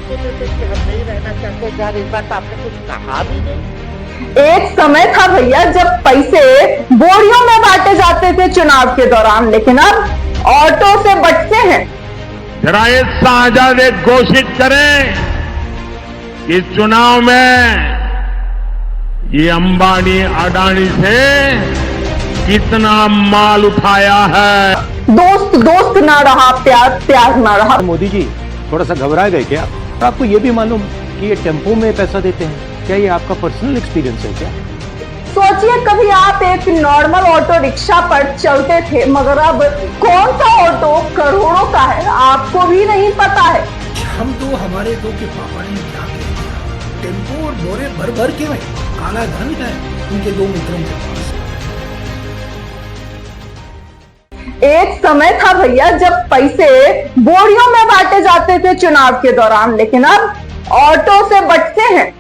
तो देते कि हम नहीं रहना चाहते यार, इस बात आपने कुछ कहा भी नहीं। एक समय था भैया जब पैसे बोरियों में बांटे जाते थे चुनाव के दौरान, लेकिन अब ऑटो से बटते हैं। जरा ये साझाद घोषित करें कि चुनाव में ये अंबानी अडानी से कितना माल उठाया है। दोस्त दोस्त ना रहा, प्यार प्यार ना रहा। मोदी जी थोड़ा सा घबरा गए क्या? आपको ये भी मालूम कि ये टेम्पो में पैसा देते हैं? क्या ये आपका पर्सनल एक्सपीरियंस है क्या? सोचिए कभी आप एक नॉर्मल ऑटो रिक्शा पर चलते थे, मगर अब कौन सा ऑटो करोड़ों का है आपको भी नहीं पता है। हम तो हमारे दो के पापा ने क्या कह दिया, टेम्पो और बोरे भर भर के में काला धन है उनके दो मित्रों के पास। एक समय था भैया जब पैसे बोरियों में बांटे जाते थे चुनाव के दौरान, लेकिन अब ऑटो से बटते हैं।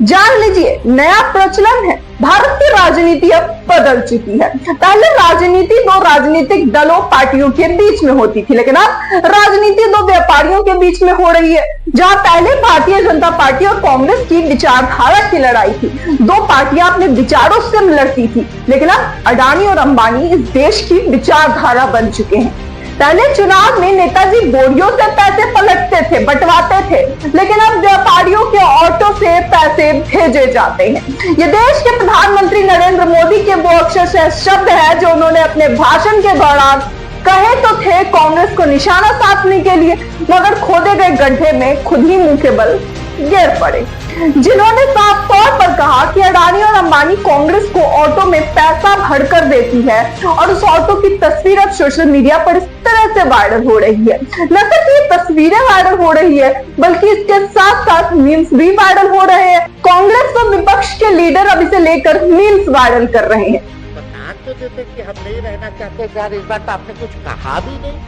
जान लीजिए, नया प्रचलन है। भारत की राजनीति अब बदल चुकी है। पहले राजनीति दो राजनीतिक दलों पार्टियों के बीच में होती थी, लेकिन अब राजनीति दो व्यापारियों के बीच में हो रही है। जहां पहले भारतीय जनता पार्टी और कांग्रेस की विचारधारा की लड़ाई थी, दो पार्टियां अपने विचारों से लड़ती थी, लेकिन अब अडानी और अंबानी इस देश की विचारधारा बन चुके हैं। पहले चुनाव में नेताजी बोरियों से पैसे पलटते थे, बंटवाते थे, लेकिन अब व्यापारियों के ऑटो से पैसे भेजे जाते हैं। ये देश के प्रधानमंत्री नरेंद्र मोदी के वो अक्षरशः शब्द है जो उन्होंने अपने भाषण के दौरान कहे तो थे कांग्रेस को निशाना साधने के लिए, मगर खोदे गए गड्ढे में खुद ही मुंह के बल गिर पड़े। जिन्होंने साफ तौर पर कहा कि अडानी और अंबानी कांग्रेस को ऑटो में पैसा भरकर देती है, और उस ऑटो की तस्वीर अब सोशल मीडिया पर इस तरह से वायरल हो रही है। न सिर्फ ये तस्वीरें वायरल हो रही है, बल्कि इसके साथ साथ मीम्स भी वायरल हो रहे हैं। कांग्रेस व विपक्ष के लीडर अब इसे लेकर मीम्स वायरल कर रहे हैं। बता तो देते कि हम नहीं रहना चाहते यार, इस बात आपने कुछ कहा भी नहीं।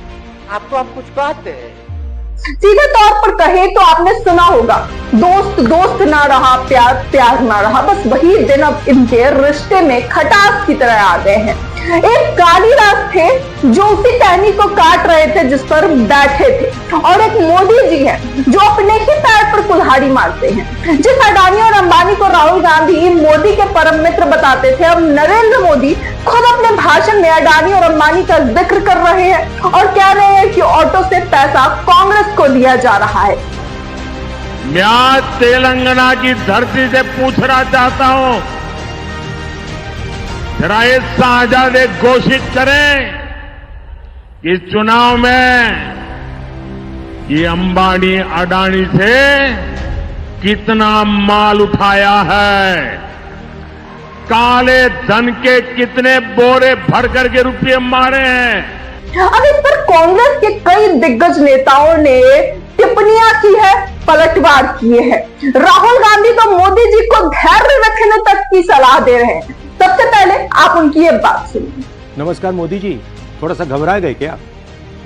आपको हम कुछ कहते हैं। सीधे तौर पर कहे तो आपने सुना होगा, दोस्त दोस्त ना रहा, प्यार प्यार ना रहा। बस वही दिन अब इनके रिश्ते में खटास की तरह आ गए हैं। एक कालीदास थे जो उसी टहनी को काट रहे थे जिस पर बैठे थे, और एक मोदी जी हैं जो अपने ही पैर पर कुल्हाड़ी मारते हैं। जिस अडानी और अंबानी को राहुल गांधी मोदी के परम मित्र बताते थे, अब नरेंद्र मोदी खुद अपने भाषण में अडानी और अंबानी का जिक्र कर रहे हैं और कह रहे हैं कि ऑटो से पैसा कांग्रेस को दिया जा रहा है। मैं आज तेलंगाना की धरती से पूछना चाहता हूं, जरा ये साझाद घोषित करें कि चुनाव में ये अंबानी अडानी से कितना माल उठाया है, काले धन के कितने बोरे भर करके रुपये मारे हैं। अब इस पर कांग्रेस के कई दिग्गज नेताओं ने टिप्पणियां की है, पलटवार किए हैं। राहुल गांधी तो मोदी जी को धैर्य रखने तक की सलाह दे रहे हैं। सबसे पहले आप उनकी ये बात सुनिए। नमस्कार मोदी जी, थोड़ा सा घबरा गए क्या?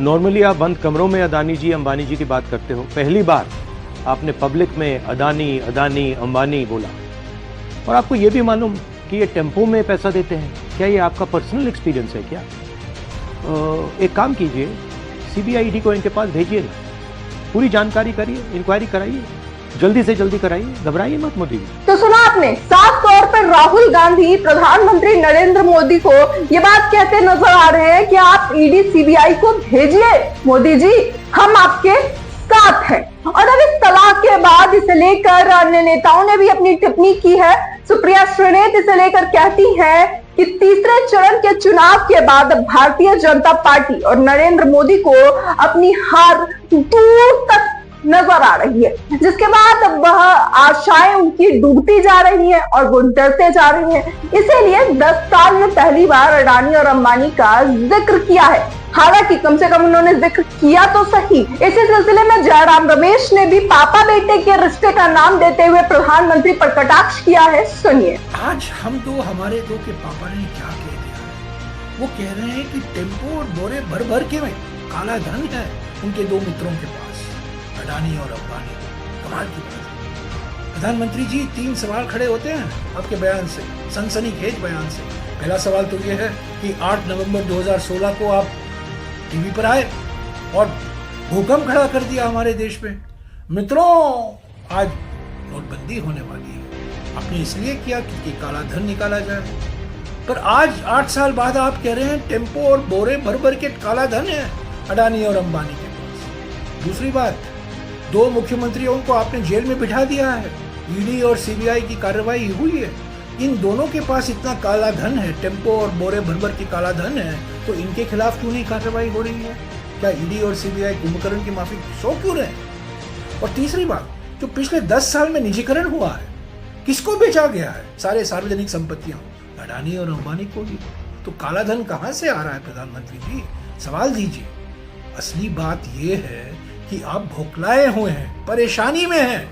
नॉर्मली आप बंद कमरों में अडानी जी अंबानी जी की बात करते हो, पहली बार आपने पब्लिक में अडानी अडानी अंबानी बोला। और आपको ये भी मालूम कि ये टेम्पो में पैसा देते हैं? क्या ये आपका पर्सनल एक्सपीरियंस है क्या? एक काम कीजिए, सीबीआई ईडी को इनके पास भेजिए ना, पूरी जानकारी करिए, इंक्वायरी कराइए, जल्दी से जल्दी कराइए, घबराइए मत मोदी जी। तो सुना आपने, साफ तौर पर राहुल गांधी प्रधानमंत्री नरेंद्र मोदी को ये बात कहते नजर आ रहे हैं कि आप ईडी सीबीआई को भेजिए, मोदी जी हम आपके साथ हैं। और अब इस सलाह के बाद इसे लेकर अन्य नेताओं ने भी अपनी टिप्पणी की है। सुप्रिया श्रीनेत इसे लेकर कहती हैं कि तीसरे चरण के चुनाव के बाद भारतीय जनता पार्टी और नरेंद्र मोदी को अपनी हार दूर तक नजर आ रही है, जिसके बाद वह आशाएं उनकी डूबती जा रही हैं और वो डरते जा रही हैं। इसीलिए 10 साल में पहली बार अडानी और अंबानी का जिक्र किया है। हालांकि कम से कम उन्होंने जिक्र किया तो सही। इसी सिलसिले में जयराम रमेश ने भी पापा बेटे के रिश्ते का नाम देते हुए प्रधानमंत्री पर कटाक्ष किया है। सुनिए। आज हम तो हमारे दो के पापा ने क्या कह दिया, वो कह रहे हैं कि टेम्पो और बोरे भर भर के में काला धन है उनके दो मित्रों के पास, अडानी और अंबानी। कमाल की बात है। प्रधानमंत्री जी 3 सवाल खड़े होते हैं आपके बयान से, सनसनीखेज बयान से। पहला सवाल तो ये है कि 8 नवंबर 2016 को आप टीवी पर आए और भूकंप खड़ा कर दिया हमारे देश में। मित्रों, आज नोटबंदी होने वाली है। आपने इसलिए किया कि काला धन निकाला जाए, पर आज 8 साल बाद आप कह रहे हैं टेम्पो और बोरे भर भर के काला धन है अडानी और अंबानी के पास। दूसरी बात, 2 मुख्यमंत्रियों को आपने जेल में बिठा दिया है, ईडी और सीबीआई की कार्रवाई हुई है। इन दोनों के पास इतना काला धन है, टेम्पो और बोरे भर भर के काला धन है, तो इनके खिलाफ क्यों नहीं कार्रवाई हो रही है? क्या ईडी और सीबीआई कुंभकर्ण की माफी सो क्यों रहे? और तीसरी बात, जो पिछले 10 साल में निजीकरण हुआ है, किसको बेचा गया है? सारे सार्वजनिक संपत्तियां अडानी और अंबानी को ही। तो काला धन कहां से आ रहा है प्रधानमंत्री जी? सवाल दीजिए। असली बात यह है कि आप भोकलाए हुए हैं, परेशानी में हैं,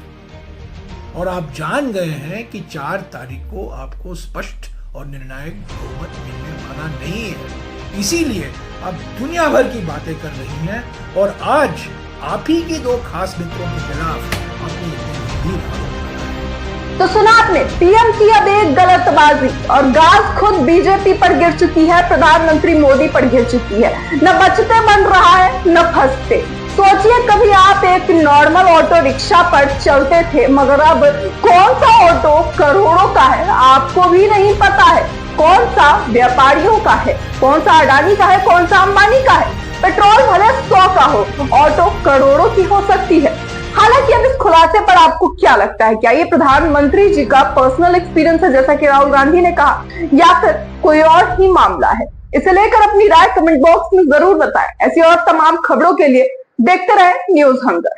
और आप जान गए हैं कि 4 तारीख को आपको स्पष्ट और निर्णायक बहुमत मिलने वाला नहीं है। इसीलिए आप दुनिया भर की बातें कर रही हैं, और आज आप ही के 2 खास मित्रों के खिलाफ अपनी गंभीर आरोप। तो सुना आपने, पीएम की अब एक गलतबाजी और गाज खुद बीजेपी पर गिर चुकी है, प्रधानमंत्री मोदी पर गिर चुकी है। न बचते बन रहा है न फंसते। सोचिए, कभी आप एक नॉर्मल ऑटो रिक्शा पर चलते थे, मगर अब कौन सा ऑटो करोड़ों का है आपको भी नहीं पता है, कौन सा व्यापारियों का है, कौन सा अडानी का है, कौन सा अंबानी का है। पेट्रोल भले 100 का हो, ऑटो करोड़ों की हो सकती है। हालांकि अब इस खुलासे पर आपको क्या लगता है? क्या ये प्रधानमंत्री जी का पर्सनल एक्सपीरियंस है, जैसा कि राहुल गांधी ने कहा, या फिर कोई और ही मामला है? इसे लेकर अपनी राय कमेंट बॉक्स में जरूर बताएं। ऐसी और तमाम खबरों के लिए देखते रहें न्यूज हंगर।